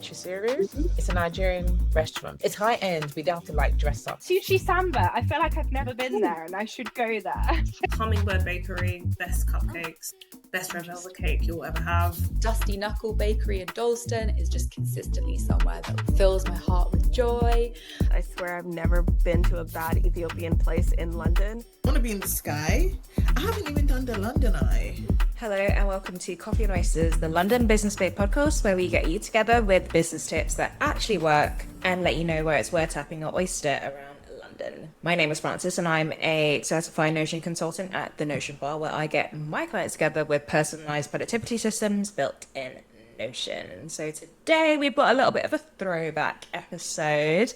Chisiru. It's a Nigerian restaurant. It's high end. We don't have to like dress up. Sushi Samba. I feel like I've never been there and I should go there. Hummingbird Bakery, best cupcakes, best red velvet cake you'll ever have. Dusty Knuckle Bakery in Dalston is just consistently somewhere that fills my heart with joy. I swear I've never been to a bad Ethiopian place in London. I want to be in the sky. I haven't even done the London Eye. Hello and welcome to Coffee Oysters, the London Business Babe podcast, where we get you together with business tips that actually work and let you know where it's worth tapping your oyster around London. My name is Francis and I'm a certified Notion consultant at the Notion Bar, where I get my clients together with personalized productivity systems built in Notion. So today we've got a little bit of a throwback episode.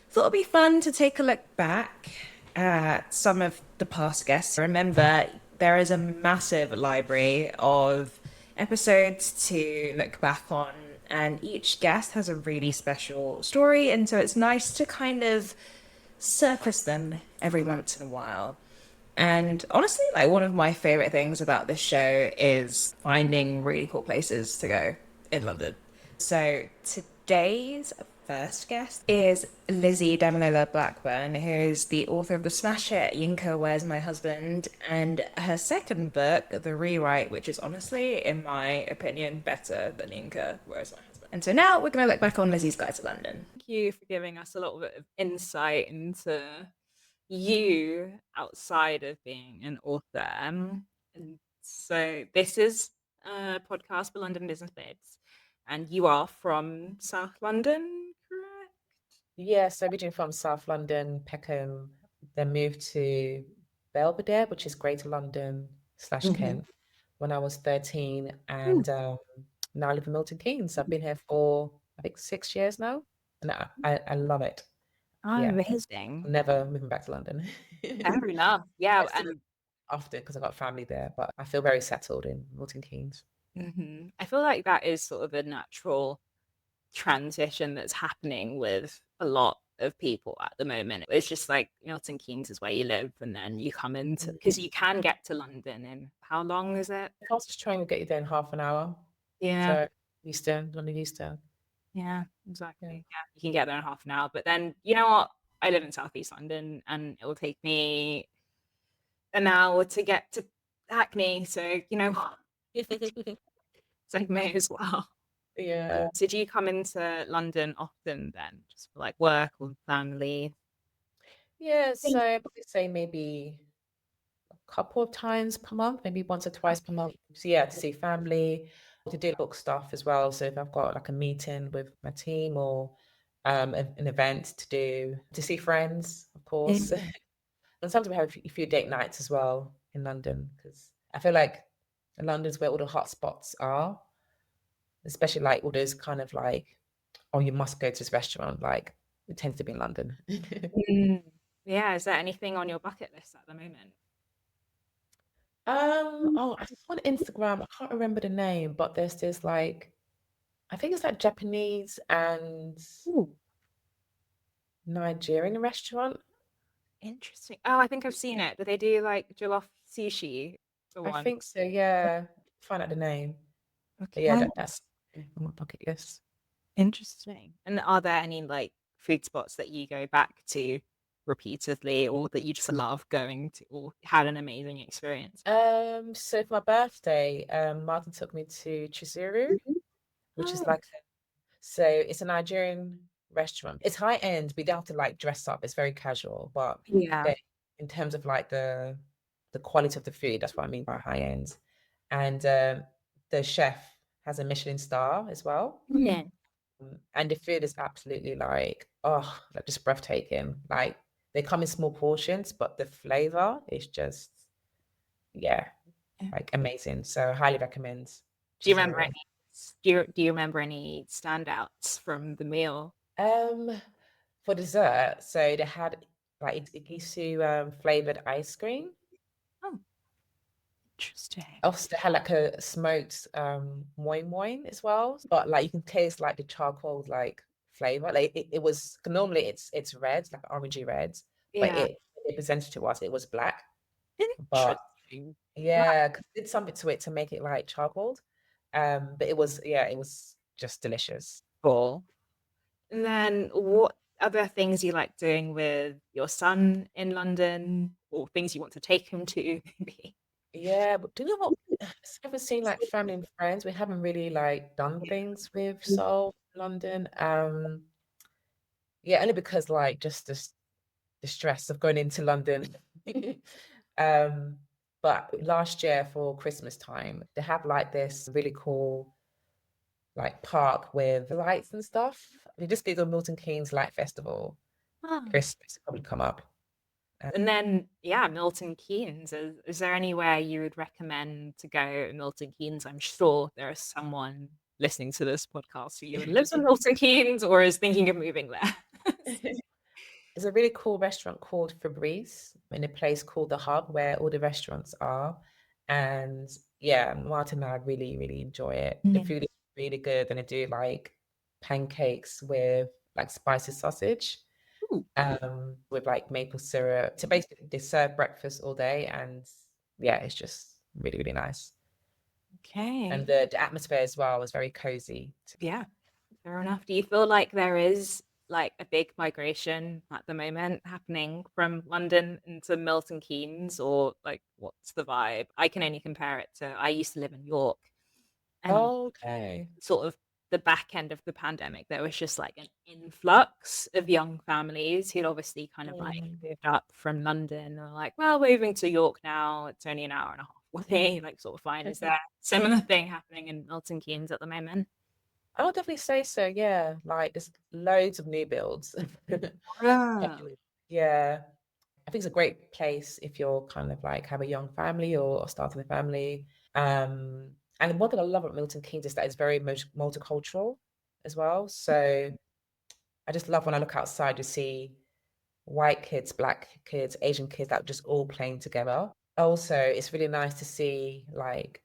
Thought it'd be fun to take a look back at some of the past guests. Remember, there is a massive library of episodes to look back on, and each guest has a really special story, and so it's nice to kind of surface them every once in a while. And honestly, like, one of my favorite things about this show is finding really cool places to go in London. So today's first guest is Lizzie Damilola Blackburn, who's the author of the smash hit Yinka, Where's My Husband, and her second book, The Rewrite, which is honestly, in my opinion, better than Yinka, Where's My Husband. And so now we're going to look back on Lizzie's Guide to London. Thank you for giving us a little bit of insight into you outside of being an author. And so this is a podcast for London Business Babes, and you are from South London, correct? Yeah, so originally from South London, Peckham, then moved to Belvedere, which is Greater London / Kent, when I was 13, and now I live in Milton Keynes. I've been here for, I think, 6 years now, and I love it. Oh, Yeah. amazing. Never moving back to London. Fair enough. Yeah. And after, because I've got family there, but I feel very settled in Milton Keynes. I feel like that is sort of a natural transition that's happening with a lot of people at the moment. It's just like Milton Keynes is where you live, and then you come into, because you can get to London in, how long is it? The fastest train will get you there in half an hour. Yeah. So Eastern, London Eastern. Yeah, exactly. Yeah, you can get there in half an hour. But then, you know what? I live in Southeast London, and it will take me an hour to get to Hackney. So, so I may as well. Yeah. So do you come into London often then, just for like work or family? Yeah, so I would say maybe a couple of times per month, maybe once or twice per month. So yeah, to see family, to do book stuff as well. So if I've got like a meeting with my team or an event to do, to see friends, of course. And sometimes we have a few date nights as well in London, because I feel like London's where all the hot spots are, especially like all those kind of like, oh, you must go to this restaurant, like it tends to be in London. Yeah, is there anything on your bucket list at the moment? I just on Instagram, I can't remember the name, but there's this like, I think it's like Japanese and Nigerian restaurant. Interesting. Oh, I think I've seen it. Do they do like jollof sushi? I think so, yeah. Find out the name. Okay. But yeah, that's on my bucket list. Interesting. And are there any like food spots that you go back to repeatedly, or that you just love going to, or had an amazing experience? So for my birthday, Martin took me to Chisiru, which is like, so it's a Nigerian restaurant. It's high end. We don't have to like dress up. It's very casual, but Yeah. in terms of like the quality of the food, that's what I mean by high end. And the chef has a Michelin star as well. Yeah. And the food is absolutely like just breathtaking. Like they come in small portions, but the flavor is just like amazing. So highly recommend. Do you remember any? Do you remember any standouts from the meal? For dessert, so they had like iguisu flavored ice cream. Oh, interesting. Also, they had like a smoked moi moi as well, but like you can taste like the charcoal like flavor. Like it was normally it's red, like orangey red, but it presented to us, it was black. But yeah, because it did something to it to make it like charcoal. But it was just delicious. Cool. And then what other things you like doing with your son in London, or things you want to take him to, maybe? Yeah, but do you know what? Ever seen like family and friends? We haven't really like done things with Seoul, London. Yeah, only because like just the stress of going into London. Um, but last year for Christmas time, they have like this really cool like park with lights and stuff. They just did a Milton Keynes Light Festival. Ah. Christmas will probably come up. And then, yeah, Milton Keynes. Is there anywhere you would recommend to go in Milton Keynes? I'm sure there is someone listening to this podcast who either lives in Milton Keynes or is thinking of moving there. There's a really cool restaurant called Febreze in a place called The Hub where all the restaurants are. And yeah, Martin and I really, really enjoy it. The food is really good, and they do like pancakes with like spicy sausage. Ooh. With like maple syrup. So basically they serve breakfast all day, and yeah, it's just really, really nice. Okay. And the atmosphere as well is very cozy. Yeah, fair enough. Do you feel like there is like a big migration at the moment happening from London into Milton Keynes, or like what's the vibe? I can only compare it to I used to live in York, and Okay. sort of the back end of the pandemic, there was just like an influx of young families who'd obviously kind of like moved up from London and were like, well, we're moving to York now. It's only an hour and a half away, like sort of fine. Is there a similar thing happening in Milton Keynes at the moment? I would definitely say so, yeah. Like there's loads of new builds. Yeah. Yeah. I think it's a great place if you're kind of like have a young family or starting a family. And one thing I love about Milton Keynes is that it's very multicultural as well. So I just love when I look outside to see white kids, black kids, Asian kids that just all playing together. Also, it's really nice to see like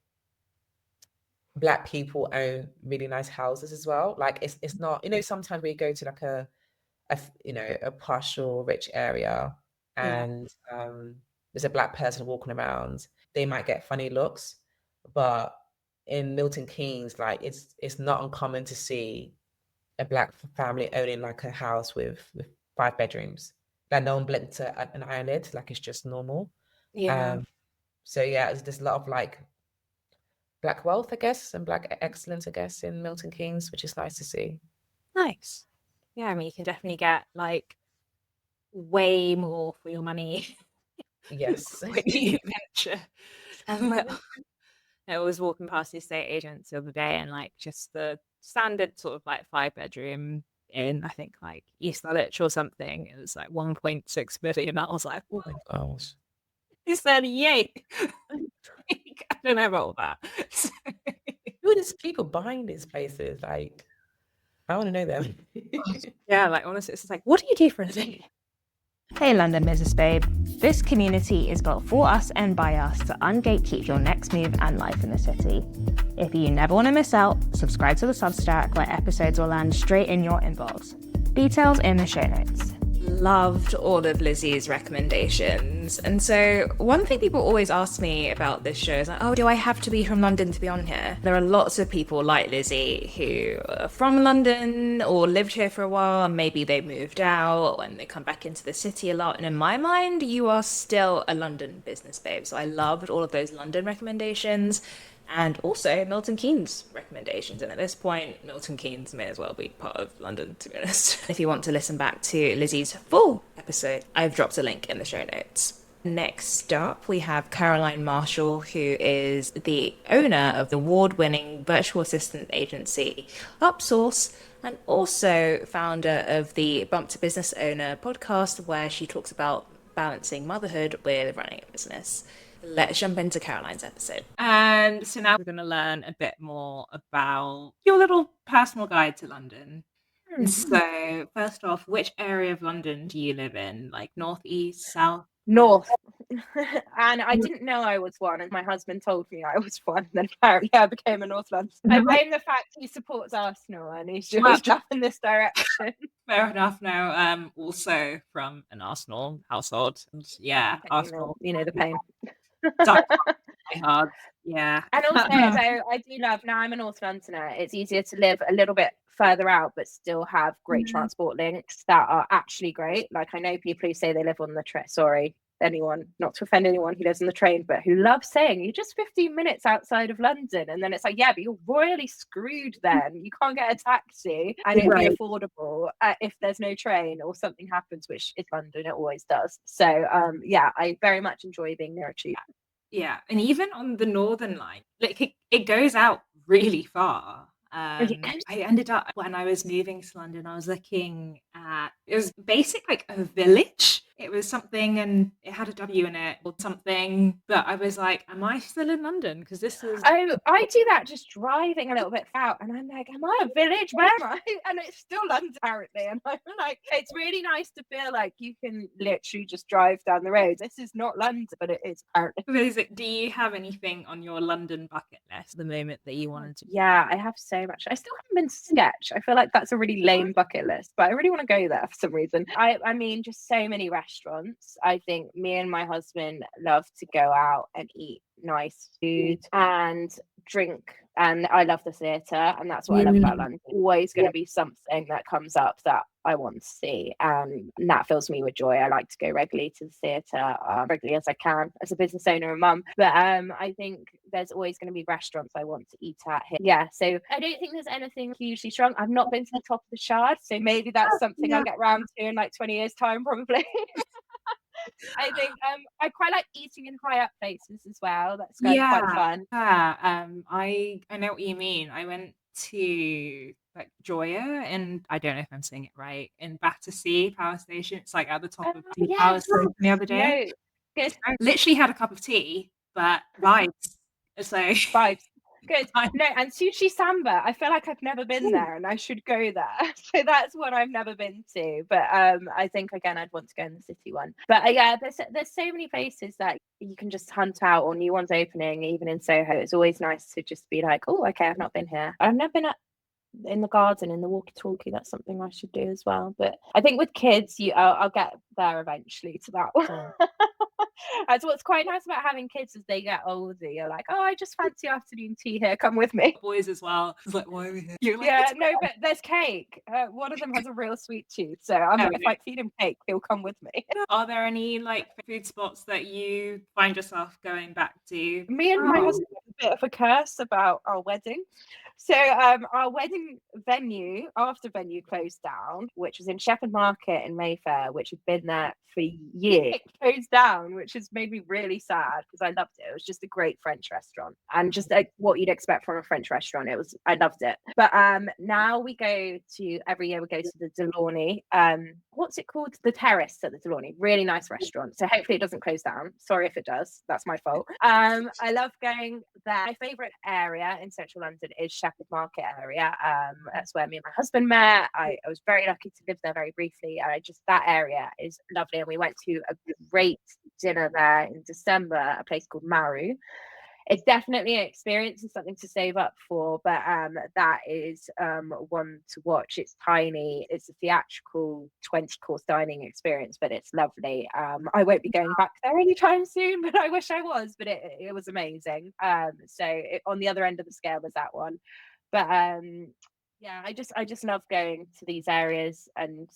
black people own really nice houses as well. Like it's not, sometimes we go to like a posh or rich area and there's a black person walking around, they might get funny looks. But in Milton Keynes, like it's not uncommon to see a black family owning like a house with 5 bedrooms that no one blinked to an eyelid, like it's just normal. Yeah. So yeah, there's a lot of like black wealth, I guess, and black excellence, I guess, in Milton Keynes, which is nice to see. Nice. Yeah, I mean, you can definitely get like way more for your money Yes. when you venture. I was walking past the estate agents the other day, and like just the standard sort of like 5-bedroom in, I think like East Dulwich or something, it was like 1.6 million. I was like, Oh my gosh. he said, yay. I don't know about all that. Who are these people buying these places? Like, I want to know them. Yeah, like honestly, it's just like, what do you do for a living? Hey London Business Babe. This community is built for us and by us to ungatekeep your next move and life in the city. If you never want to miss out, subscribe to the Substack where episodes will land straight in your inbox. Details in the show notes. Loved all of Lizzie's recommendations. And so one thing people always ask me about this show is like, oh, do I have to be from London to be on here? There are lots of people like Lizzie who are from London or lived here for a while and maybe they moved out and they come back into the city a lot. And in my mind, you are still a London business babe. So I loved all of those London recommendations. And also Milton Keynes recommendations. And at this point, Milton Keynes may as well be part of London, to be honest. If you want to listen back to Lizzie's full episode, I've dropped a link in the show notes. Next up, we have Caroline Marshall, who is the owner of the award-winning virtual assistant agency Upsource, and also founder of the Bump to Business Owner podcast, where she talks about balancing motherhood with running a business. Let's jump into Caroline's episode. And so now we're going to learn a bit more about your little personal guide to London. So first off, which area of London do you live in? Like north, east, south? North. And I didn't know I was one, and my husband told me I was one, and then apparently I became a North London. I blame the fact he supports Arsenal and he's just up in this direction. Fair enough. Now, also from an Arsenal household. And yeah, Arsenal. You know the pain. Dark hard. Yeah. And also, though, I do love, now I'm a North Londoner, it's easier to live a little bit further out, but still have great transport links that are actually great. Like, I know people who say they live on the train, sorry, anyone, not to offend anyone who lives on the train, but who love saying you're just 15 minutes outside of London. And then it's like, yeah, but you're royally screwed then. You can't get a taxi and it'd be affordable if there's no train or something happens, which is London, it always does. So, yeah, I very much enjoy being near a tube. Yeah, and even on the Northern Line, like it goes out really far. I ended up, when I was moving to London, I was looking at, it was basic like a village. It was something and it had a W in it or something, but I was like, am I still in London? Because this is... Oh, I do that just driving a little bit out and I'm like, am I a village? Where am I? And it's still London apparently. And I'm like, it's really nice to feel like you can literally just drive down the road. This is not London, but it is apparently. Do you have anything on your London bucket list at the moment that you wanted to? Yeah, I have so much. I still haven't been to Sketch. I feel like that's a really lame bucket list, but I really want to go there for some reason. I mean, just so many restaurants. I think me and my husband love to go out and eat nice food and drink, and I love the theatre, and that's what I love about London. Always going to be something that comes up that I want to see, and that fills me with joy. I like to go regularly to the theatre, regularly as I can, as a business owner and mum. But I think there's always going to be restaurants I want to eat at here. Yeah, so I don't think there's anything hugely strong. I've not been to the top of the Shard, so maybe that's something I'll get round to in like 20 years' time, probably. I think I quite like eating in high up places as well. That's quite fun. Yeah, I know what you mean. I went to like Joya, and I don't know if I'm saying it right, in Battersea Power Station. It's like at the top of the Power Station the other day. No, good. I literally had a cup of tea, but vibes. So vibes. Good. No, and Sushi Samba, I feel like I've never been there and I should go there. So that's one I've never been to. But I think, again, I'd want to go in the city one. But yeah, there's so many places that you can just hunt out, or new ones opening, even in Soho. It's always nice to just be like, oh, okay, I've not been here. I've never been in the garden, in the walkie-talkie. That's something I should do as well. But I think with kids, I'll get there eventually to that one. That's what's quite nice about having kids as they get older. You're like, oh, I just fancy afternoon tea here. Come with me. Boys as well. It's like, why are we here? You're like, yeah, no, but there's cake. One of them has a real sweet tooth, so if I feed him cake, he'll come with me. Are there any like food spots that you find yourself going back to? Me and my husband have a bit of a curse about our wedding. So our wedding venue, after venue closed down, which was in Shepherd Market in Mayfair, which had been there for years, it closed down, which has made me really sad because I loved it. It was just a great French restaurant and just like what you'd expect from a French restaurant. I loved it. But now every year we go to the Delaunay. What's it called? The Terrace at the Delaunay. Really nice restaurant. So hopefully it doesn't close down. Sorry if it does. That's my fault. I love going there. My favourite area in central London is Shepherd Market area. That's where me and my husband met. I was very lucky to live there very briefly. That area is lovely. And we went to a great dinner there in December, a place called Maru. It's definitely an experience and something to save up for, but that is one to watch. It's tiny. It's a theatrical 20-course dining experience, but it's lovely. I won't be going back there anytime soon, but I wish I was, but it was amazing. On the other end of the scale was that one. But yeah, I just love going to these areas, and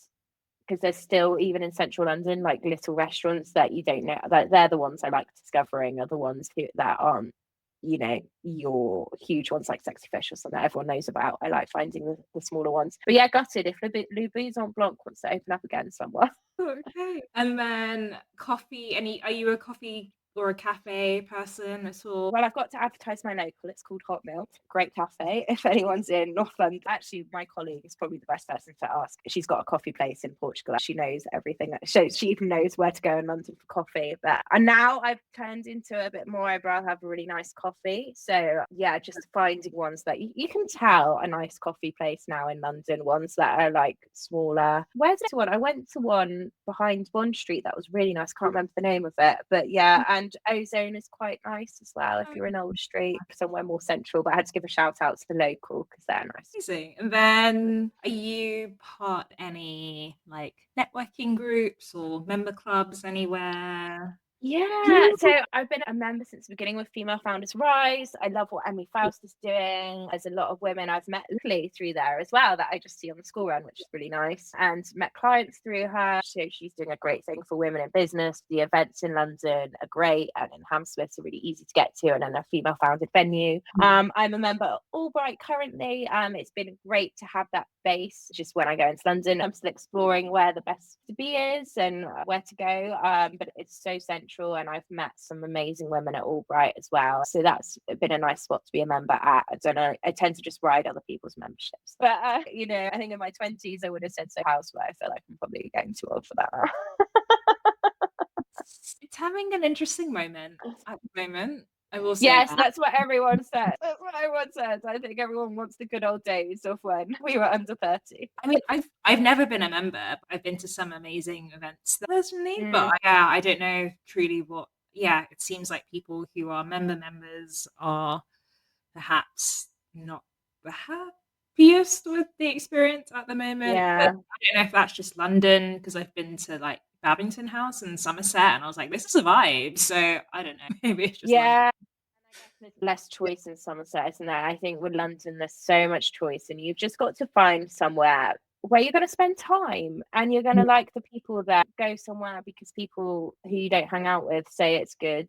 because there's still, even in central London, like little restaurants that you don't know, that they're the ones I like discovering, are the ones that aren't, your huge ones like Sexy Fish or something that everyone knows about. I like finding the smaller ones. But yeah, gutted if Le Bouillon Blanc wants to open up again somewhere. Okay. And then coffee, are you a coffee or a cafe person at all? Well, I've got to advertise my local. It's called Hot Milk. Great cafe. If anyone's in North London, actually, my colleague is probably the best person to ask. She's got a coffee place in Portugal. She knows everything. She even knows where to go in London for coffee. And now I've turned into a bit more. I'd rather have a really nice coffee. So yeah, just finding ones that you can tell a nice coffee place now in London. Ones that are like smaller. Where's the one? I went to one behind Bond Street that was really nice. Can't remember the name of it, but yeah. And Ozone is quite nice as well if you're in Old Street, somewhere more central. But I had to give a shout out to the local because they're nice. Amazing. And then, are you part any like networking groups or member clubs anywhere? Yeah, so I've been a member since the beginning with Female Founders Rise. I love what Emily Faust is doing. There's a lot of women I've met locally through there as well that I just see on the school run, which is really nice, and met clients through her. So she's doing a great thing for women in business. The events in London are great, and in Hammersmith are really easy to get to, and then a female founded venue. I'm a member of Albright currently. It's been great to have that base. Just when I go into London, I'm still exploring where the best to be is and where to go. But it's so central, and I've met some amazing women at Albright as well. So that's been a nice spot to be a member at. I don't know. I tend to just ride other people's memberships. But you know, I think in my 20s I would have said so house, but I feel like I'm probably getting too old for that now. It's having an interesting moment at the moment. I will say Yes, that. that's what everyone says. That's what everyone says. I think everyone wants the good old days of when we were under 30. I mean, I've never been a member, but I've been to some amazing events there personally. But yeah, I don't know truly what. Yeah, it seems like people who are members are perhaps not the happiest with the experience at the moment. Yeah. But I don't know if that's just London, because I've been to like Babington House and Somerset, and I was like, this is a vibe. So I don't know. Maybe it's just London. Yeah. And I guess there's less choice in Somerset, isn't there? I think with London, there's so much choice, and you've just got to find somewhere where you're going to spend time and you're going to like the people there. Go somewhere because people who you don't hang out with say it's good.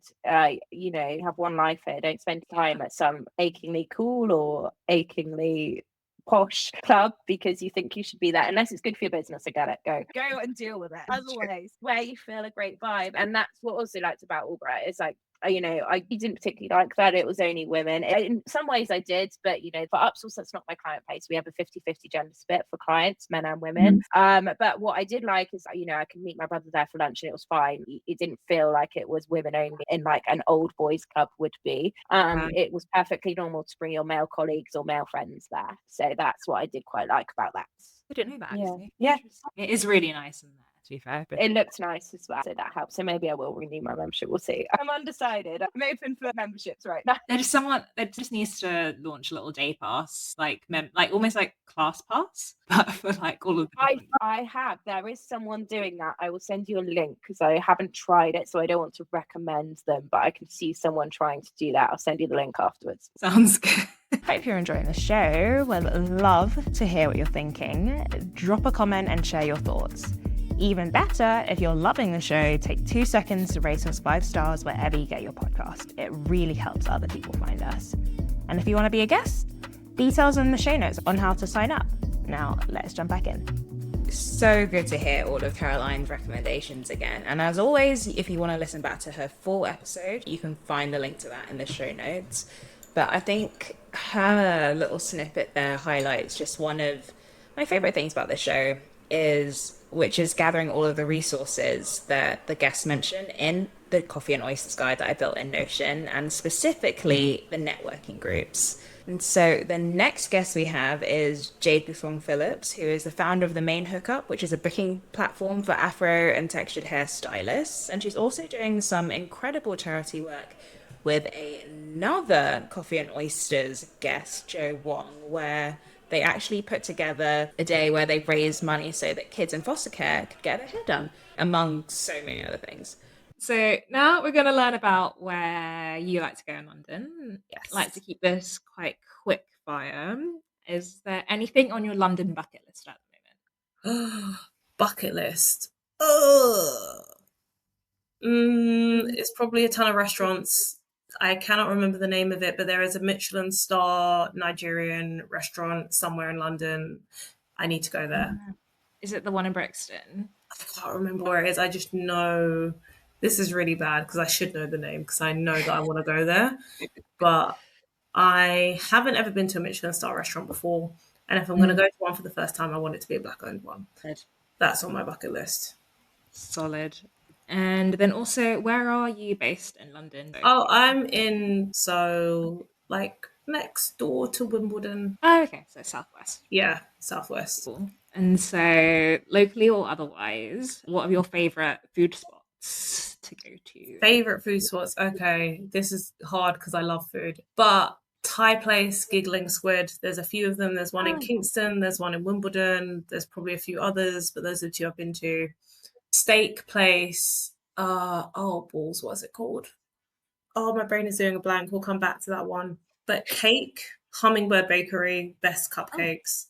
You know, you have one life here. Don't spend time at some achingly cool or achingly posh club because you think you should be there, unless it's good for your business. I get it. Go and deal with it. Otherwise, where you feel a great vibe. And that's what I also liked about Albright. It's like, you know, I didn't particularly like that it was only women. In some ways I did, but you know, for Upsource, that's not my client base. We have a 50-50 gender split for clients, men and women. But what I did like is, you know, I could meet my brother there for lunch and it was fine. It didn't feel like it was women only in like an old boys club would be. It was perfectly normal to bring your male colleagues or male friends there. So that's what I did quite like about that. I didn't know that actually. Yeah. It is really nice in there, to be fair. But It looked nice as well, so that helps. So maybe I will renew my membership. We'll see. I'm undecided. I'm open for memberships right now. there's someone that just needs to launch a little day pass, like almost like class pass, but for like all of the I have. There is someone doing that. I will send you a link because I haven't tried it, so I don't want to recommend them, but I can see someone trying to do that. I'll send you the link afterwards. Sounds good. Hope you're enjoying the show. We'd love to hear what you're thinking. Drop a comment and share your thoughts. Even better, if you're loving the show, take 2 seconds to rate us 5 stars wherever you get your podcast. It really helps other people find us. And if you want to be a guest, details in the show notes on how to sign up. Now, let's jump back in. So good to hear all of Caroline's recommendations again. And as always, if you want to listen back to her full episode, you can find the link to that in the show notes. But I think her little snippet there highlights just one of my favorite things about the show, which is gathering all of the resources that the guests mention in the Coffee and Oysters guide that I built in Notion, and specifically the networking groups. And so the next guest we have is Jade Buffong Phillips, who is the founder of the Main Hookup, which is a booking platform for afro and textured hair stylists. And she's also doing some incredible charity work with another Coffee and Oysters guest, Joe Wong, where they actually put together a day where they raised money so that kids in foster care could get their hair done, among so many other things. So now we're going to learn about where you like to go in London. Yes. I like to keep this quite quick fire. Is there anything on your London bucket list at the moment? Bucket list. It's probably a ton of restaurants. I cannot remember the name of it, but there is a Michelin-starred Nigerian restaurant somewhere in London. I need to go there. Is it the one in Brixton? I can't remember where it is. I just know this is really bad because I should know the name because I know that I want to go there. But I haven't ever been to a Michelin-starred restaurant before. And if I'm going to go to one for the first time, I want it to be a black-owned one. Good. That's on my bucket list. Solid. And then also, where are you based in London? Oh, I'm in, like next door to Wimbledon. Oh, okay. So southwest. Yeah, southwest. Cool. And so, locally or otherwise, what are your favourite food spots to go to? Favourite food spots? Okay, this is hard because I love food. But Thai place, Giggling Squid. There's a few of them. There's one in Kingston. There's one in Wimbledon. There's probably a few others, but those are the two I've been to. Steak place. Oh balls, what is it called? Oh, my brain is doing a blank. We'll come back to that one. But cake, Hummingbird Bakery, best cupcakes,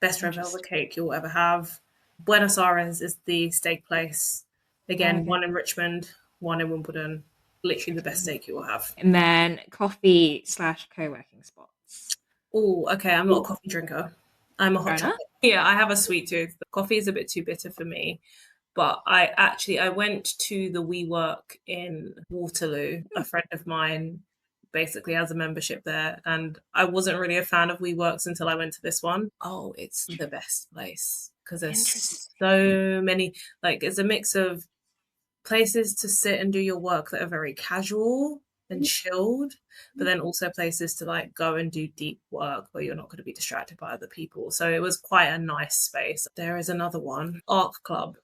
best red velvet cake you'll ever have. Buenos Aires is the steak place. Again, one in Richmond, one in Wimbledon. Literally the best steak you will have. And then coffee/co-working spots. Oh, okay. I'm not a coffee drinker. I'm a hot Fair enough. chocolate. Yeah, I have a sweet tooth. The coffee is a bit too bitter for me. But I went to the WeWork in Waterloo. A friend of mine basically has a membership there, and I wasn't really a fan of WeWorks until I went to this one. Oh, it's the best place because there's so many. Like, it's a mix of places to sit and do your work that are very casual and chilled, but then also places to like go and do deep work where you're not going to be distracted by other people. So it was quite a nice space. There is another one, Arc Club.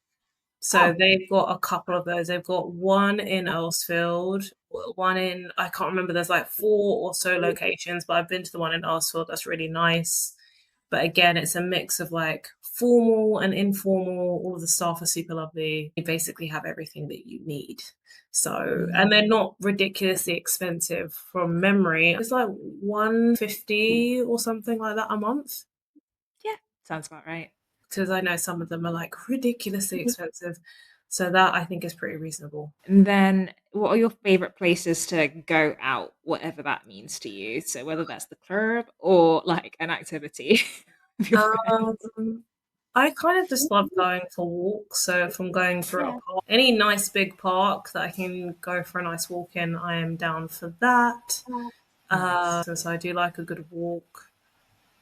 So they've got a couple of those. They've got one in Earlsfield, one in, I can't remember, there's like 4 or so locations, but I've been to the one in Earlsfield. That's really nice. But again, it's a mix of like formal and informal. All of the staff are super lovely. You basically have everything that you need. So, and they're not ridiculously expensive from memory. It's like $150 or something like that a month. Yeah, sounds about right. Because I know some of them are like ridiculously expensive. So that I think is pretty reasonable. And then what are your favorite places to go out, whatever that means to you? So whether that's the club or like an activity. with your friends. I kind of just love going for walks. So if I'm going through a park, any nice big park that I can go for a nice walk in, I am down for that. So I do like a good walk.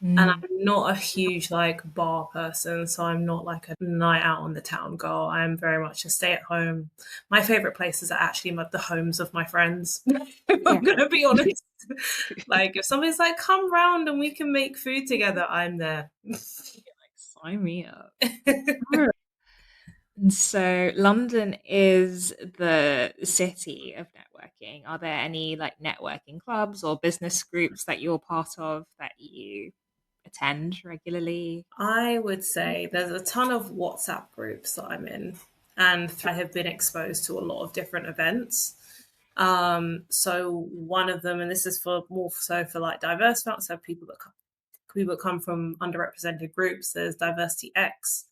And I'm not a huge like bar person, so I'm not like a night out on the town girl. I am very much a stay at home. My favorite places are actually the homes of my friends. I'm gonna be honest. Like if somebody's like, come round and we can make food together, I'm there. Sign me up. And so London is the city of networking. Are there any like networking clubs or business groups that you're part of that you attend regularly? I would say there's a ton of WhatsApp groups that I'm in, and I have been exposed to a lot of different events. So one of them, and this is for more so for like diverse folks, so people that come from underrepresented groups. There's Diversity X,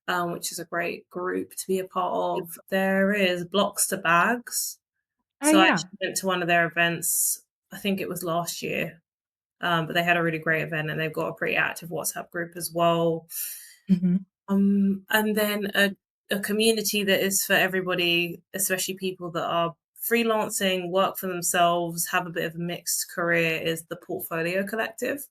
which is a great group to be a part of. There is Blocks to Bags. So I actually went to one of their events, I think it was last year. But they had a really great event, and they've got a pretty active WhatsApp group as well. And then a community that is for everybody, especially people that are freelancing, work for themselves, have a bit of a mixed career, is the Portfolio Collective.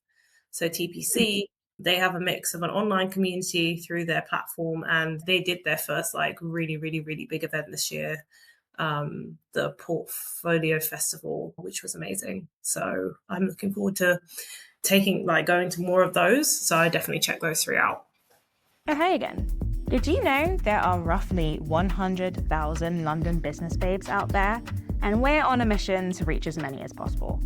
So TPC, they have a mix of an online community through their platform, and they did their first like really, really, really big event this year. The Portfolio Festival, which was amazing. So I'm looking forward to going to more of those. So I definitely check those 3 out. Oh, hey again. Did you know there are roughly 100,000 London business babes out there? And we're on a mission to reach as many as possible.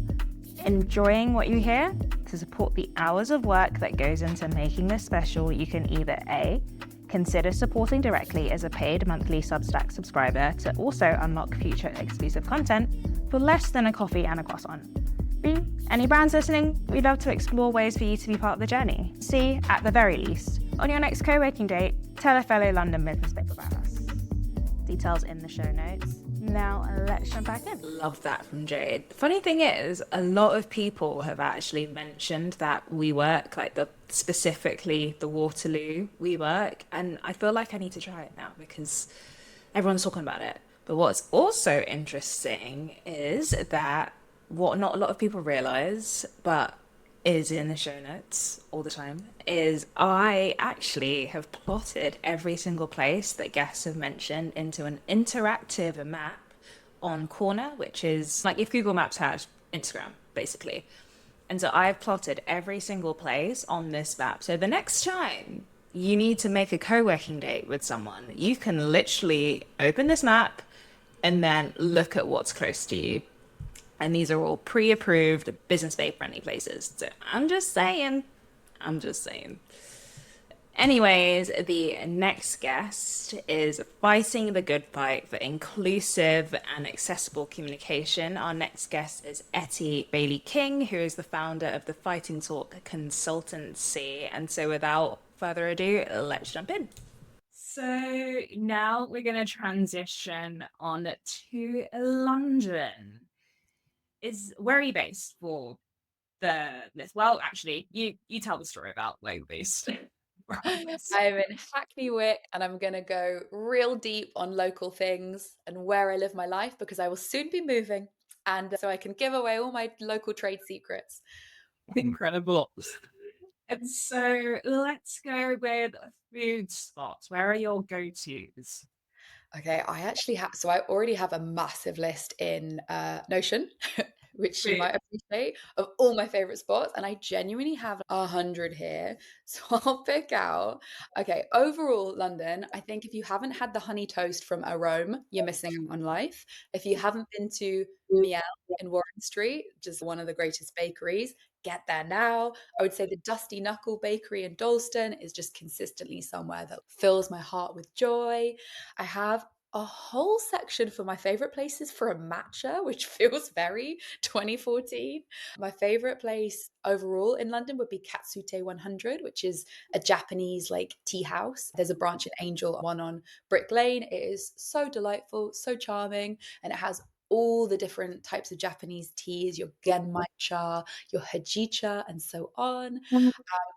Enjoying what you hear? To support the hours of work that goes into making this special, you can either A, consider supporting directly as a paid monthly Substack subscriber to also unlock future exclusive content for less than a coffee and a croissant. B, any brands listening, we'd love to explore ways for you to be part of the journey. C, at the very least, on your next co-working date, tell a fellow London business babe about us. Details in the show notes. Now let's jump back in. Love that from Jade. The funny thing is, a lot of people have actually mentioned that WeWork, like specifically the Waterloo WeWork, and I feel like I need to try it now because everyone's talking about it. But what's also interesting is that what not a lot of people realize, but is in the show notes all the time, is I actually have plotted every single place that guests have mentioned into an interactive map on Corner, which is like if Google Maps had Instagram, basically. And so I've plotted every single place on this map. So the next time you need to make a co-working date with someone, you can literally open this map and then look at what's close to you. And these are all pre-approved, business babe friendly places. So I'm just saying. Anyways, the next guest is fighting the good fight for inclusive and accessible communication. Our next guest is Ettie Bailey-King, who is the founder of the Fighting Talk Consultancy. And so without further ado, let's jump in. So now we're going to transition on to London. Where are you based for this? Well, actually, you tell the story about where you're based. I'm in Hackney Wick, and I'm going to go real deep on local things and where I live my life, because I will soon be moving, and so I can give away all my local trade secrets. Incredible. And so let's go with food spots. Where are your go-tos? Okay, I actually have, so I already have a massive list in Notion, which you might appreciate, of all my favorite spots, and I genuinely have 100 here. So I'll pick out. Okay, overall, London, I think if you haven't had the honey toast from Arome, you're missing out on life. If you haven't been to Miel in Warren Street, just one of the greatest bakeries, get there now. I would say the Dusty Knuckle Bakery in Dalston is just consistently somewhere that fills my heart with joy. I have a whole section for my favorite places for a matcha, which feels very 2014. My favorite place overall in London would be Katsute 100, which is a Japanese like tea house. There's a branch in Angel, one on Brick Lane. It is so delightful, so charming, and it has all the different types of Japanese teas, your genmaicha, your hajicha, and so on.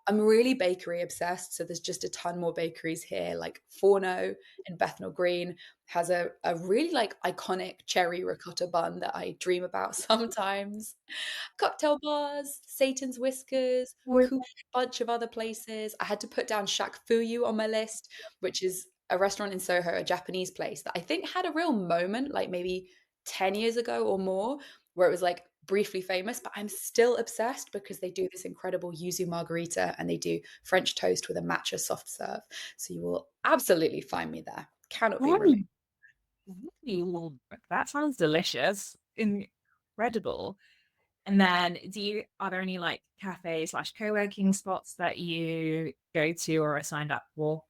I'm really bakery obsessed, so there's just a ton more bakeries here, like Forno in Bethnal Green has a really like iconic cherry ricotta bun that I dream about sometimes. Cocktail bars, Satan's Whiskers, Coop, a bunch of other places. I had to put down Shak Fuyu on my list, which is a restaurant in Soho, a Japanese place that I think had a real moment, like maybe 10 years ago or more, where it was like briefly famous, but I'm still obsessed because they do this incredible yuzu margarita and they do French toast with a matcha soft serve. So you will absolutely find me there. Cannot be removed. Well, that sounds delicious. Incredible. And then are there any like cafe / co-working spots that you go to or are signed up for?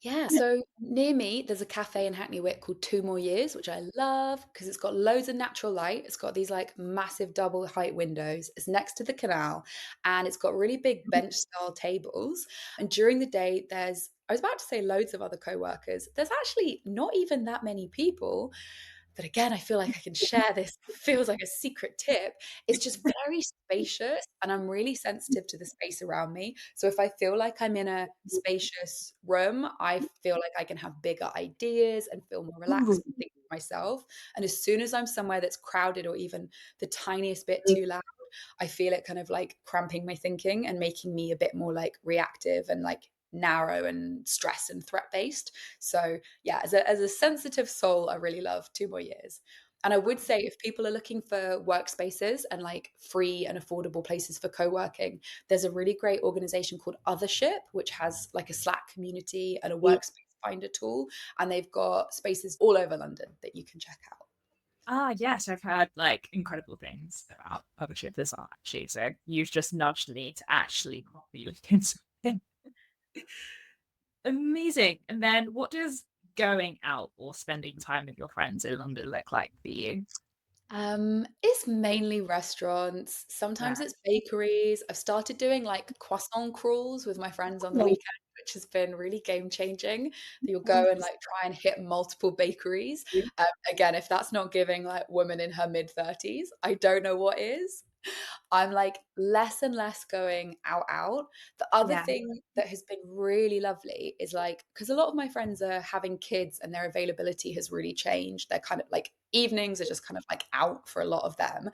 Yeah, so near me, there's a cafe in Hackney Wick called 2 More Years, which I love because it's got loads of natural light. It's got these like massive double height windows. It's next to the canal and it's got really big bench style tables. And during the day, I was about to say loads of other co-workers. There's actually not even that many people. But again, I feel like I can share this. It feels like a secret tip. It's just very spacious, and I'm really sensitive to the space around me. So if I feel like I'm in a spacious room, I feel like I can have bigger ideas and feel more relaxed and think for myself. And as soon as I'm somewhere that's crowded or even the tiniest bit too loud, I feel it kind of like cramping my thinking and making me a bit more like reactive and like narrow and stress and threat based. So yeah, as a sensitive soul, I really love 2 More Years. And I would say if people are looking for workspaces and like free and affordable places for co-working, there's a really great organization called Othership, which has like a Slack community and a workspace finder tool. And they've got spaces all over London that you can check out. Ah, yes, I've heard like incredible things about Othership this actually. So you've just nudged me to actually copy look into it. Amazing. And then what does going out or spending time with your friends in London look like for you? It's mainly restaurants. Sometimes it's bakeries. I've started doing like croissant crawls with my friends on the weekend, which has been really game changing. You'll go and like try and hit multiple bakeries. Again, if that's not giving like woman in her mid-30s, I don't know what is. I'm like less and less going out. The other thing that has been really lovely is like, because a lot of my friends are having kids and their availability has really changed. They're kind of like evenings are just kind of like out for a lot of them.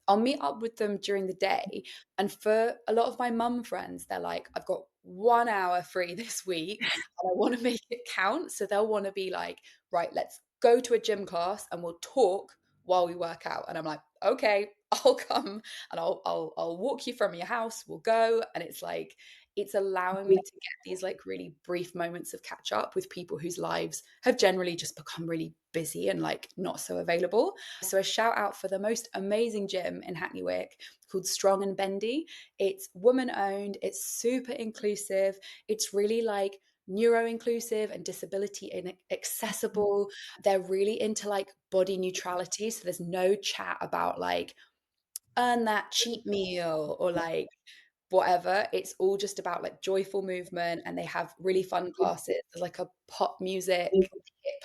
I'll meet up with them during the day. And for a lot of my mum friends, they're like, I've got 1 hour free this week and I want to make it count. So they'll want to be like, right, let's go to a gym class and we'll talk while we work out. And I'm like, okay, I'll come and I'll walk you from your house. We'll go. And it's like, it's allowing me to get these like really brief moments of catch up with people whose lives have generally just become really busy and like not so available. So a shout out for the most amazing gym in Hackney Wick called Strong and Bendy. It's woman owned, it's super inclusive, it's really like neuro inclusive and disability accessible. They're really into like body neutrality, so there's no chat about like earn that cheat meal or like whatever. It's all just about like joyful movement, and they have really fun classes. There's like a pop music,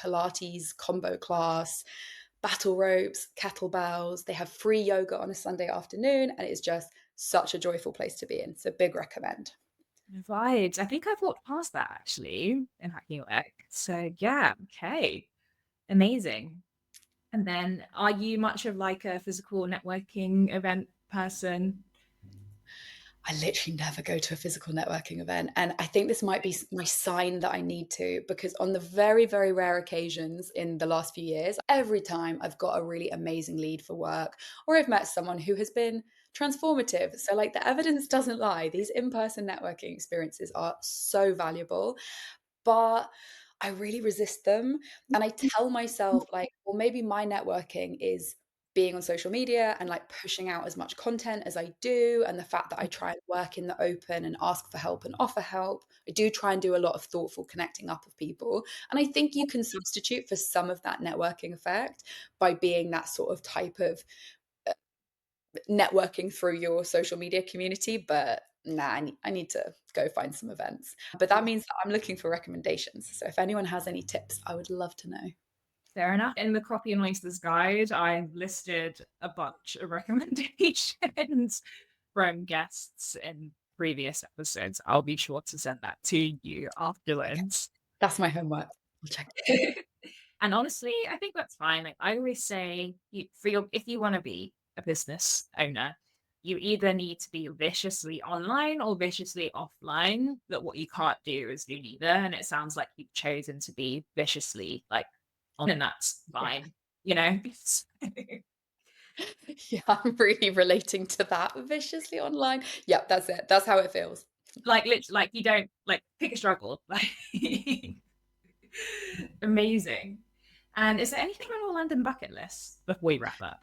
Pilates combo class, battle ropes, kettlebells. They have free yoga on a Sunday afternoon, and it's just such a joyful place to be in. So big recommend. Right. I think I've walked past that actually in Hackney Wick. So yeah, okay. Amazing. And then are you much of like a physical networking event person? I literally never go to a physical networking event. And I think this might be my sign that I need to, because on the very, very rare occasions in the last few years, every time I've got a really amazing lead for work, or I've met someone who has been transformative. So like the evidence doesn't lie. These in-person networking experiences are so valuable, but I really resist them. And I tell myself like, well, maybe my networking is being on social media and like pushing out as much content as I do, and the fact that I try and work in the open and ask for help and offer help. I do try and do a lot of thoughtful connecting up of people. And I think you can substitute for some of that networking effect by being that sort of type of networking through your social media community. But nah, I need to go find some events. But that means that I'm looking for recommendations. So if anyone has any tips, I would love to know. Fair enough. In the Coffee and Oysters guide, I listed a bunch of recommendations from guests in previous episodes. I'll be sure to send that to you afterwards. That's my homework. I'll check it. And honestly, I think that's fine. Like I always say, if you want to be a business owner, you either need to be viciously online or viciously offline. But what you can't do is do neither. And it sounds like you've chosen to be viciously like on, and that's fine, you know. Yeah, I'm really relating to that. Viciously online. Yep, that's it. That's how it feels. Like literally, like you don't like pick a struggle. Like amazing. And is there anything on your London bucket list before we wrap up?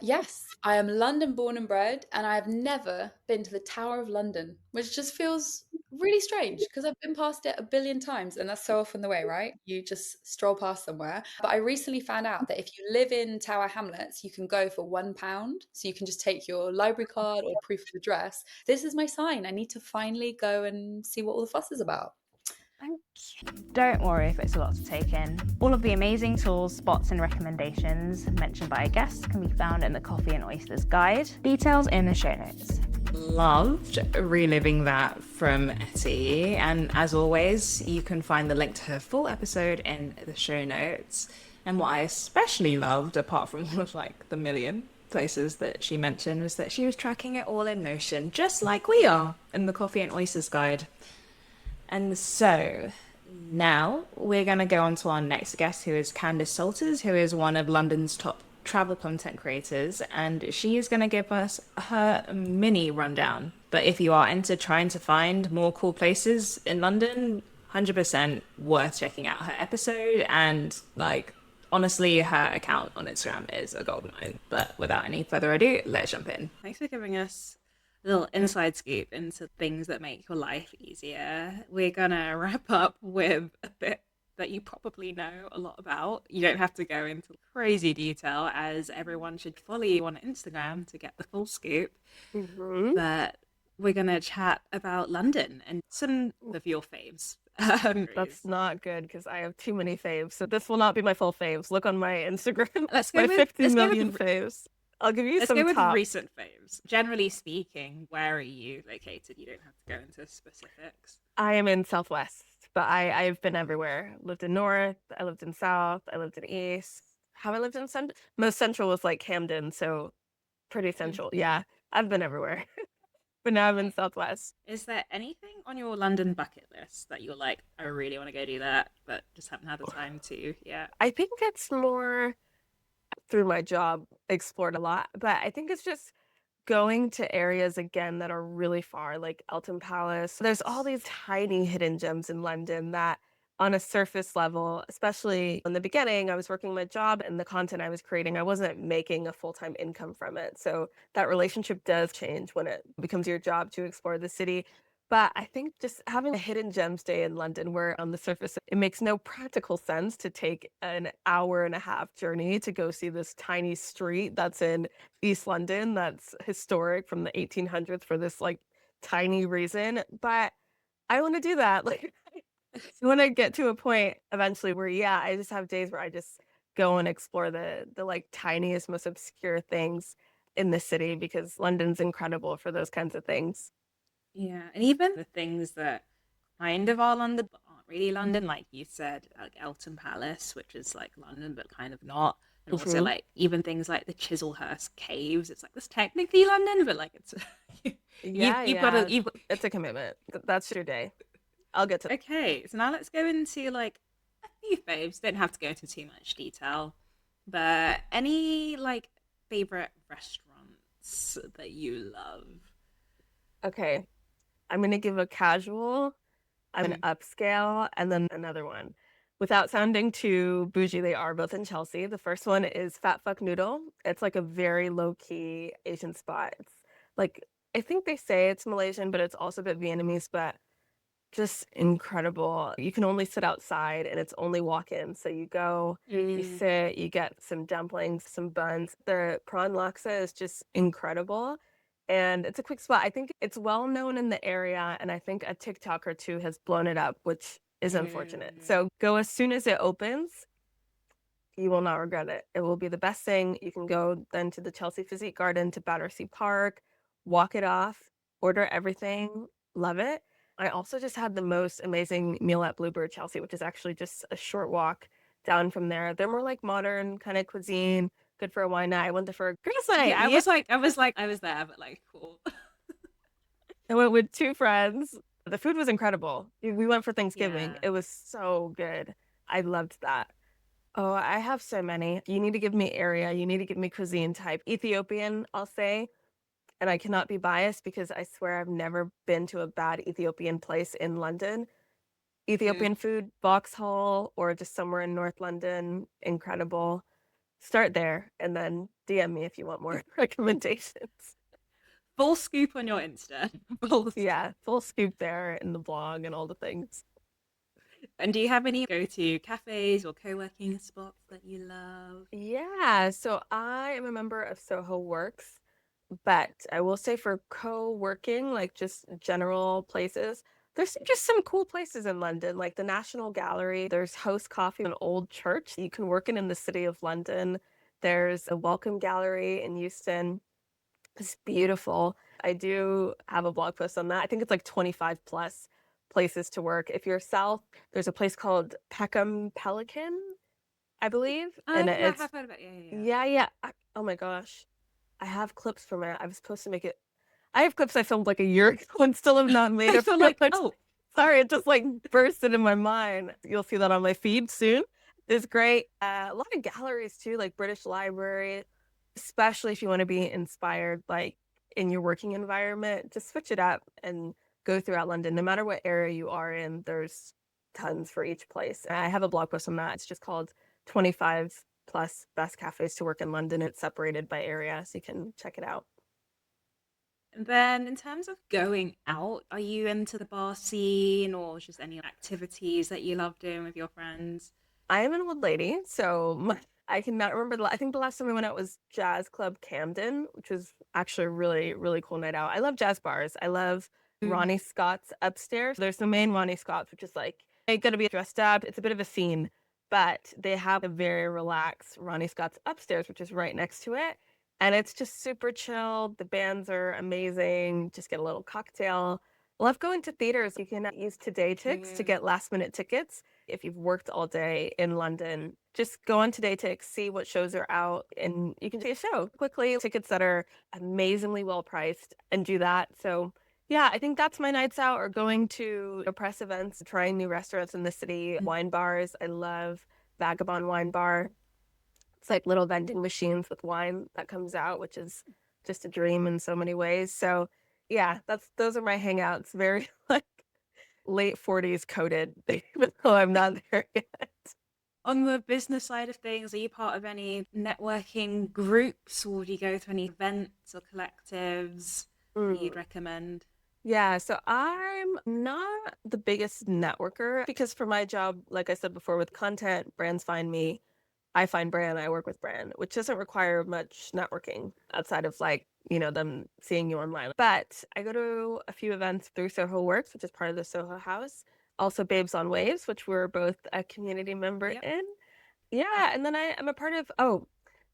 Yes, I am London born and bred, and I have never been to the Tower of London, which just feels really strange because I've been past it a billion times, and that's so often the way, right? You just stroll past somewhere. But I recently found out that if you live in Tower Hamlets, you can go for £1. So you can just take your library card or proof of address. This is my sign. I need to finally go and see what all the fuss is about. Don't worry if it's a lot to take in. All of the amazing tools, spots, and recommendations mentioned by our guests can be found in the Coffee and Oysters guide. Details in the show notes. Loved reliving that from Ettie. And as always, you can find the link to her full episode in the show notes. And what I especially loved, apart from all of like the million places that she mentioned, was that she was tracking it all in Notion, just like we are in the Coffee and Oysters guide. And so now we're going to go on to our next guest, who is Candace Salters, who is one of London's top travel content creators, and she is going to give us her mini rundown. But if you are into trying to find more cool places in London, 100% worth checking out her episode. And like, honestly, her account on Instagram is a goldmine. But without any further ado, let's jump in. Thanks for giving us little inside scoop into things that make your life easier. We're gonna wrap up with a bit that you probably know a lot about. You don't have to go into crazy detail, as everyone should follow you on Instagram to get the full scoop. Mm-hmm. But we're gonna chat about London and some of your faves. That's not good because I have too many faves. So this will not be my full faves. Look on my Instagram. Let's go my with 50 let's go million with- faves. I'll give you Let's some go with top. recent faves. Generally speaking, where are you located? You don't have to go into specifics. I am in Southwest, but I've been everywhere. Lived in North, I lived in South, I lived in East. Have I lived in Central? Most Central was like Camden, so pretty central. Yeah, I've been everywhere. But now I'm in Southwest. Is there anything on your London bucket list that you're like, I really want to go do that, but just haven't had the time to yet? I think it's more through my job explored a lot, but I think it's just going to areas again that are really far, like Eltham Palace. There's all these tiny hidden gems in London that on a surface level, especially in the beginning, I was working my job and the content I was creating, I wasn't making a full-time income from it. So that relationship does change when it becomes your job to explore the city. But I think just having a hidden gems day in London where on the surface it makes no practical sense to take an hour and a half journey to go see this tiny street that's in East London that's historic from the 1800s for this like tiny reason. But I want to do that. Like I want to get to a point eventually where I just have days where I just go and explore the like tiniest, most obscure things in the city because London's incredible for those kinds of things. Yeah, and even the things that kind of are London but aren't really London, like you said, like Eltham Palace, which is like London but kind of not. And also Mhm. like even things like the Chislehurst Caves. It's like that's technically London, but like it's you've got to it's a commitment. That's your day. I'll get to Okay, so now let's go into like a few faves. Don't have to go into too much detail, but any like favorite restaurants that you love? Okay. I'm gonna give a casual, I'm an upscale, and then another one. Without sounding too bougie, they are both in Chelsea. The first one is Fat Fuck Noodle. It's like a very low-key Asian spot. It's like I think they say it's Malaysian, but it's also a bit Vietnamese, but just incredible. You can only sit outside and it's only walk-in. So you go, you sit, you get some dumplings, some buns. Their prawn laksa is just incredible. And it's a quick spot. I think it's well known in the area, and I think a TikTok or two has blown it up, which is unfortunate. So go as soon as it opens. You will not regret it. It will be the best thing. You can go then to the Chelsea Physique Garden to Battersea Park, walk it off, order everything, love it. I also just had the most amazing meal at Bluebird Chelsea, which is actually just a short walk down from there. They're more like modern kind of cuisine, good for a wine night. I went there for a girls' night. I was there, but like cool. I went with 2 friends. The food was incredible. We went for Thanksgiving. Yeah. It was so good. I loved that. Oh, I have so many. You need to give me area. You need to give me cuisine type. Ethiopian, I'll say. And I cannot be biased because I swear I've never been to a bad Ethiopian place in London. Ethiopian food, Vauxhall, or just somewhere in North London, incredible. Start there and then DM me if you want more recommendations. Full scoop on your Insta. Full scoop there in the blog and all the things. And do you have any go-to cafes or co-working spots that you love? Yeah, so I am a member of Soho Works, but I will say for co-working, like just general places, there's just some cool places in London, like the National Gallery. There's House Coffee, an old church. You can work in the city of London. There's a Welcome Gallery in Euston. It's beautiful. I do have a blog post on that. I think it's like 25 plus places to work. If you're south, there's a place called Peckham Pelican, I believe. And I have heard about yeah. Oh my gosh. I have clips from it. I was supposed to make it. I have clips I filmed like a year ago and still have not made it. Sorry, it just like bursted in my mind. You'll see that on my feed soon. It's great. A lot of galleries too, like British Library, especially if you want to be inspired, like in your working environment. Just switch it up and go throughout London. No matter what area you are in, there's tons for each place. I have a blog post on that. It's just called 25 plus best cafes to work in London. It's separated by area, so you can check it out. And then in terms of going out, are you into the bar scene or just any activities that you love doing with your friends? I am an old lady, so I cannot remember. I think the last time I went out was Jazz Club Camden, which was actually a really, really cool night out. I love jazz bars. I love Ronnie Scott's upstairs. There's the main Ronnie Scott's, which is like, you gotta be dressed up. It's a bit of a scene, but they have a very relaxed Ronnie Scott's upstairs, which is right next to it. And it's just super chill. The bands are amazing. Just get a little cocktail. Love going to theaters. You can use Today Tix to get last minute tickets. If you've worked all day in London, just go on Today Tix, see what shows are out, and you can see a show quickly. Tickets that are amazingly well priced and do that. So yeah, I think that's my nights out, or going to press events, trying new restaurants in the city, wine bars. I love Vagabond Wine Bar. It's like little vending machines with wine that comes out, which is just a dream in so many ways. So yeah, those are my hangouts. Very like late 40s coded, even though I'm not there yet. On the business side of things, are you part of any networking groups, or do you go to any events or collectives that you'd recommend? Yeah, so I'm not the biggest networker because for my job, like I said before, with content, brands find me, I find brand, I work with brand, which doesn't require much networking outside of like, them seeing you online. But I go to a few events through Soho Works, which is part of the Soho House. Also Babes on Waves, which we're both a community member in. Yeah, and then I am a part of,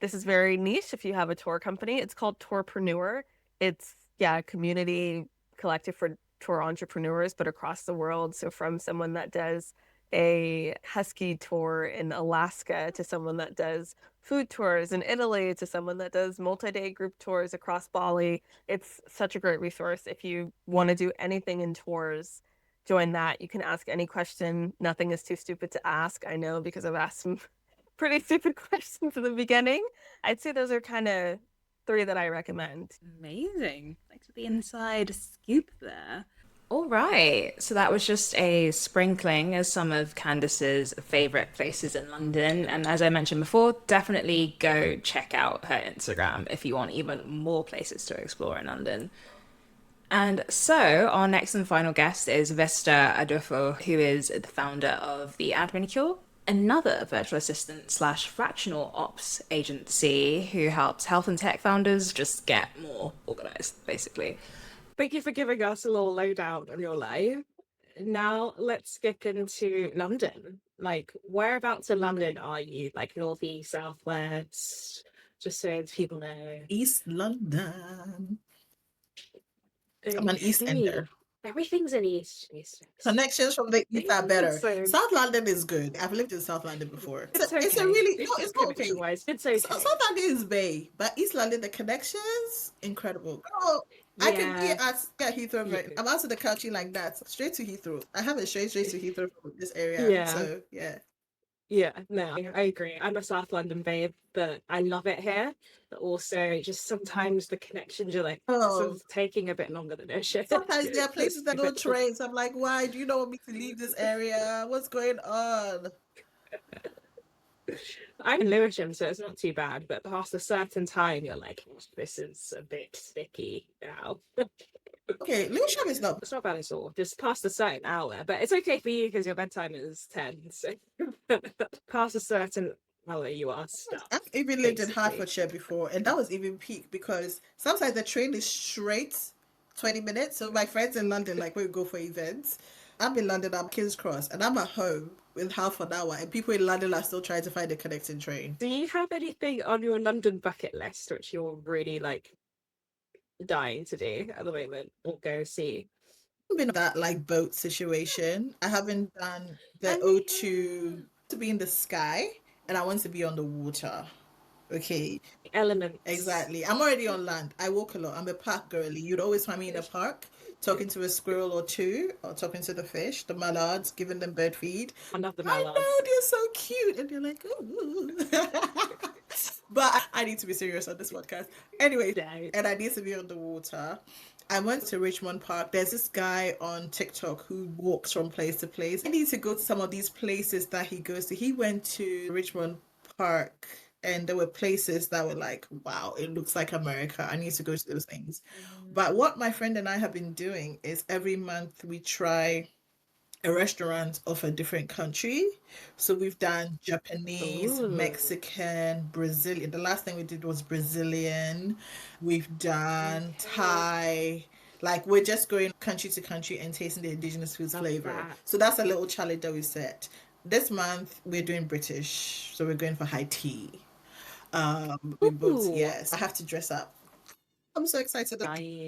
this is very niche if you have a tour company. It's called Tourpreneur. It's, a community collective for tour entrepreneurs, but across the world. So from someone that does a husky tour in Alaska to someone that does food tours in Italy to someone that does multi-day group tours across Bali. It's such a great resource. If you want to do anything in tours, join that. You can ask any question. Nothing is too stupid to ask. I know because I've asked some pretty stupid questions in the beginning. I'd say those are kind of 3 that I recommend. Amazing. Thanks for the inside scoop there. All right, so that was just a sprinkling of some of Candace's favourite places in London. And as I mentioned before, definitely go check out her Instagram if you want even more places to explore in London. And so our next and final guest is Vesta Afo, who is the founder of the Admin Cure, another virtual assistant / fractional ops agency who helps health and tech founders just get more organized, basically. Thank you for giving us a little lowdown on your life. Now let's skip into London. Like, whereabouts in London are you? Like, northeast, southwest? Just so people know. East London. I'm an East Ender. Everything's in East. Connections from the East are better. So- South London is good. I've lived in South London before. It's a okay. really, no, it's not okay. Connection-wise, it's okay. South London is Bay, but East London, the connections, incredible. Oh, I can be at Heathrow. Yeah. I'm out to the country like that, straight to Heathrow. I have a straight to Heathrow from this area. Yeah. So, yeah. Yeah, no, I agree. I'm a South London babe, but I love it here. But also, just sometimes the connections are like sort of taking a bit longer than it should. Sometimes there are places that don't trains. I'm like, why do you not want me to leave this area? What's going on? I'm in Lewisham, so it's not too bad. But past a certain time, you're like, this is a bit sticky now. Okay, Lewisham is not. It's not bad at all. Just past a certain hour, but it's okay for you because your bedtime is 10. So past a certain hour, you are stuck. I've even lived in Hertfordshire before, and that was even peak because sometimes the train is straight 20 minutes. So my friends in London, like we go for events. I'm in London, I'm King's Cross, and I'm at home with half an hour, and people in London are still trying to find a connecting train. Do you have anything on your London bucket list which you're really like dying to do at the moment or go see? I've been that like boat situation. I haven't done the O2 to be in the sky, and I want to be on the water. Okay. Elements. Exactly. I'm already on land. I walk a lot. I'm a park girly. You'd always find me in a park talking to a squirrel or two, or talking to the fish, the mallards, giving them bird feed. I love the I mallards. know, they're so cute. And you're like, ooh. But I need to be serious on this podcast. Anyway, and I need to be on the water. I went to Richmond Park. There's this guy on TikTok who walks from place to place. I need to go to some of these places that he goes to. He went to Richmond Park, and there were places that were like, wow, it looks like America. I need to go to those things. But what my friend and I have been doing is every month we try a restaurant of a different country. So we've done Japanese, Mexican, Brazilian. The last thing we did was Brazilian. We've done Thai. Like, we're just going country to country and tasting the indigenous foods flavor. So that's a little challenge that we set. This month we're doing British, so we're going for high tea. We both, yes. I have to dress up. I'm so excited.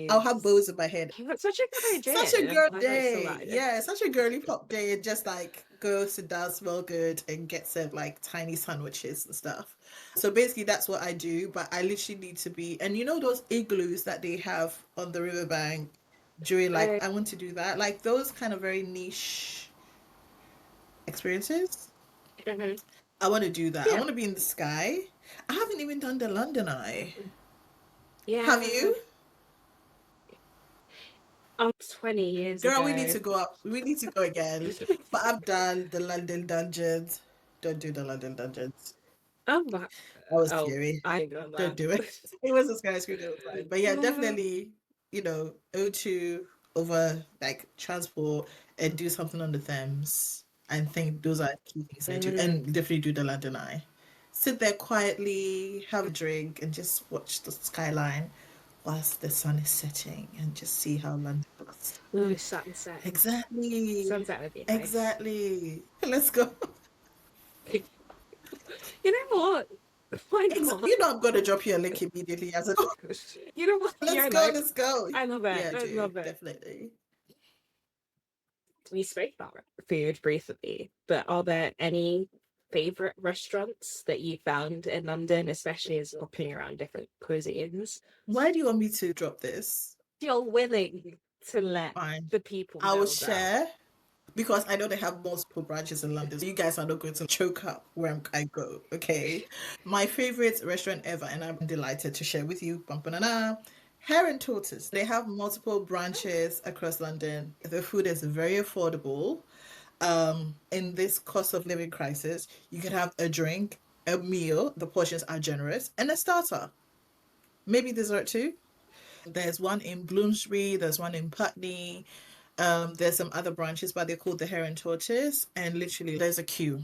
I'll have bows in my head. That's such a good idea. Such a girl day. Yeah, such a girly pop day. And just like go sit down, smell good, and get served like tiny sandwiches and stuff. So basically that's what I do, but I literally need to be, and you know those igloos that they have on the riverbank during like, I want to do that. Like those kind of very niche experiences. I want to do that. I want to be in the sky. I haven't even done the London Eye. Yeah. Have you? 20 years Girl, ago. we need to go up. We need to go again. But I've done the London dungeons. Don't do the London dungeons. Oh, my. That was Oh, scary. I ain't done Don't that. do it. It was a scary screen at the time. But yeah, definitely, O2 over like transport and do something on the Thames. I think those are key things I do. And definitely do the London Eye. Sit there quietly, have a drink, and just watch the skyline whilst the sun is setting and just see how London looks. Ooh, sunset. Exactly. Sunset would be nice. Exactly. Let's go. You know what? Why not? You know I'm gonna drop you a link immediately as a You know what? let's Yeah, go, no, let's go. I love it. Yeah, I dude, love it. definitely. We spoke about food briefly, but are there any favorite restaurants that you found in London, especially as hopping around different cuisines? Why do you want me to drop this? You're willing to let Fine. the people I know will about. share because I know they have multiple branches in London. So you guys are not going to choke up where I go, okay? My favorite restaurant ever, and I'm delighted to share with you, bum, banana, Hare and Tortoise. They have multiple branches across London. The food is very affordable. In this cost of living crisis, you can have a drink, a meal, the portions are generous, and a starter. Maybe dessert too. There's one in Bloomsbury, there's one in Putney. There's some other branches, but they're called the Hare and Tortoise, and literally there's a queue.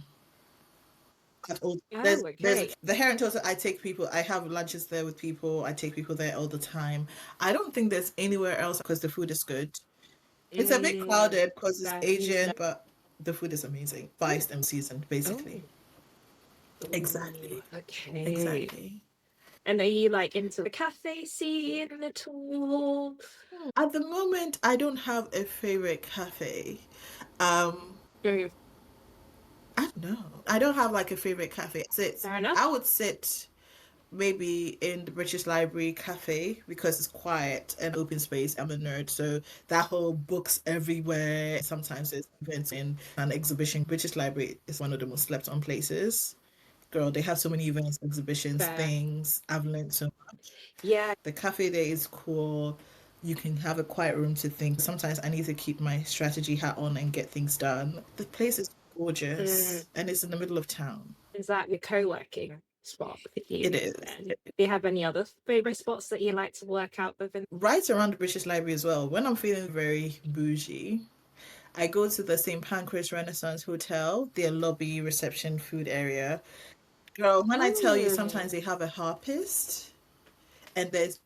At all. There's Okay. the Hare and Tortoise. I have lunches there with people. I take people there all the time. I don't think there's anywhere else because the food is good. It's a bit crowded because it's That Asian, but the food is amazing. Spiced and seasoned, basically. Oh. Exactly. Okay. Exactly. And are you like into the cafe scene at all? At the moment, I don't have a favorite cafe. Um, Mm, I don't know. I don't have like a favorite cafe. Fair enough. I would sit maybe in the British Library cafe because it's quiet and open space. I'm a nerd, so that whole books everywhere. Sometimes there's events in an exhibition. British Library is one of the most slept on places. Girl, they have so many events, exhibitions, Fair. things. I've learned so much. Yeah. The cafe there is cool. You can have a quiet room to think. Sometimes I need to keep my strategy hat on and get things done. The place is gorgeous and it's in the middle of town. Is that your co-working spot for you? It is. Then? Do you have any other favorite spots that you like to work out within? Right around the British Library as well. When I'm feeling very bougie, I go to the St. Pancras Renaissance Hotel, their lobby, reception, food area. Girl, when I tell you, sometimes they have a harpist. And there's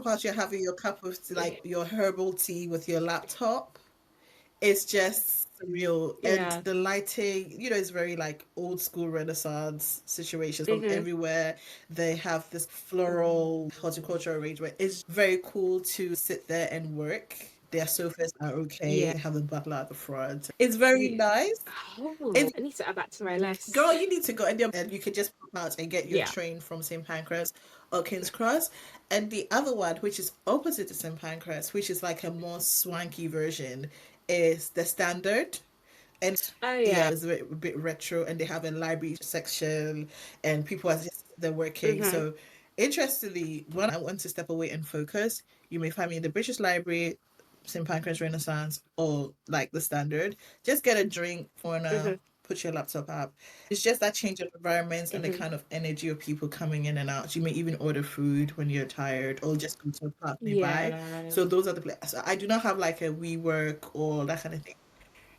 whilst you're having your cup of like your herbal tea with your laptop. It's just surreal. Yeah. And the lighting, it's very like old school Renaissance situations from everywhere. They have this floral horticultural arrangement. It's very cool to sit there and work. Their sofas are okay. Yeah. They have a butler at the front. It's very nice. Oh, It's- I need to add that to my list. Girl, you need to go and you could just pop out and get your Yeah. train from St. Pancras or King's Cross. And the other one, which is opposite to St. Pancras, which is like a more swanky version, is the Standard. And Oh yeah. it's a bit retro, and they have a library section, and people are just they're working. So, interestingly, when I want to step away and focus, you may find me in the British Library, St. Pancras Renaissance, or like the Standard. Just get a drink for now. Put your laptop up. It's just that change of environments and the kind of energy of people coming in and out. You may even order food when you're tired, or just go to a park nearby. Yeah. So those are the places. I do not have like a WeWork or that kind of thing.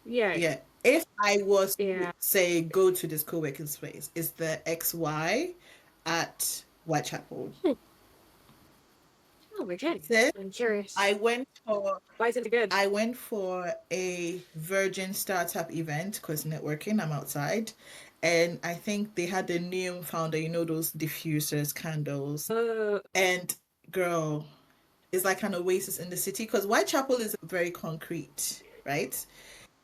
Yeah. Yeah. If I was to Yeah. say go to this co-working space, it's the XY at Whitechapel. Oh, okay. Sis, I'm curious. I went for Why is it good? I went for a Virgin startup event because networking, I'm outside. And I think they had the new founder, those diffusers, candles. And girl, it's like an oasis in the city because Whitechapel is very concrete, right?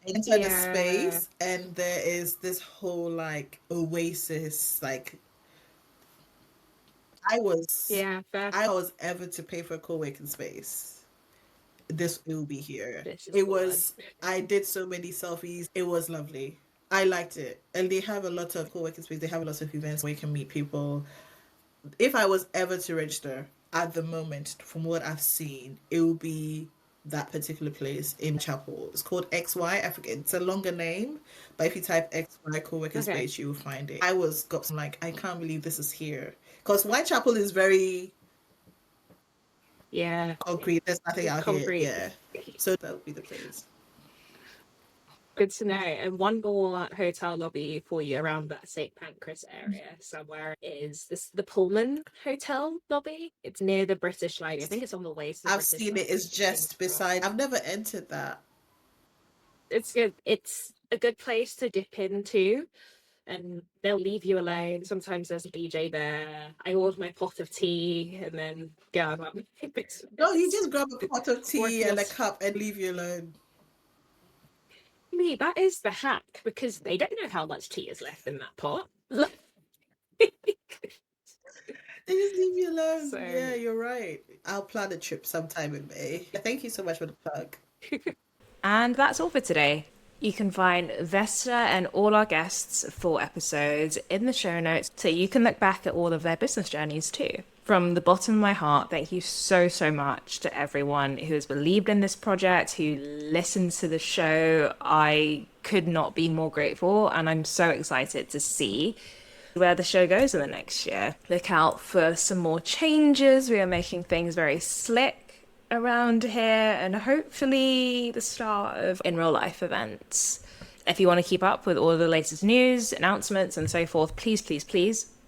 Enter the Yeah. space and there is this whole like oasis. Like Yeah, fair. I was ever to pay for a co-working space, this will be here. This is It the was I did so many selfies. It was lovely. I liked it. And they have a lot of co-working space. They have a lot of events where you can meet people. if I was ever to register at the moment, from what I've seen, it will be that particular place in Chapel. It's called XY. I forget. It's a longer name, but if you type XY co-working space, you will find it. I got like, I can't believe this is here, because Whitechapel is very concrete. There's nothing out Concrete. here. Yeah, so that would be the place. Good to know. And one more hotel lobby for you around that St. Pancras area somewhere is the Pullman Hotel lobby. It's near the British line. I think it's on the way to the I've British seen line. it. It's just beside. I've never entered that. It's good. It's a good place to dip into, and they'll leave you alone. Sometimes there's a DJ there. I order my pot of tea and then go about my business. No, you just grab a pot of tea and a cup and leave you alone. Me, that is the hack, because they don't know how much tea is left in that pot. They just leave you alone. So- Yeah, you're right. I'll plan a trip sometime in May. Thank you so much for the plug. And that's all for today. You can find Vesta and all our guests' full episodes in the show notes, so you can look back at all of their business journeys too. From the bottom of my heart, thank you so much to everyone who has believed in this project, who listens to the show. I could not be more grateful, and I'm so excited to see where the show goes in the next year. Look out for some more changes. We are making things very slick around here, and hopefully the start of in real life events. If you want to keep up with all of the latest news, announcements, and so forth, please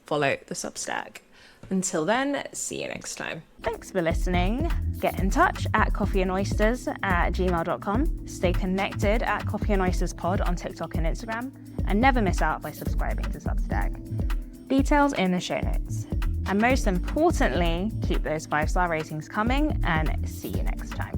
follow the Substack. Until then, see you next time. Thanks for listening. Get in touch at coffeeandoysters@gmail.com. Stay connected at Coffee and Oysters Pod on TikTok and Instagram. And never miss out by subscribing to Substack. Details in the show notes. And most importantly, keep those 5-star ratings coming, and see you next time.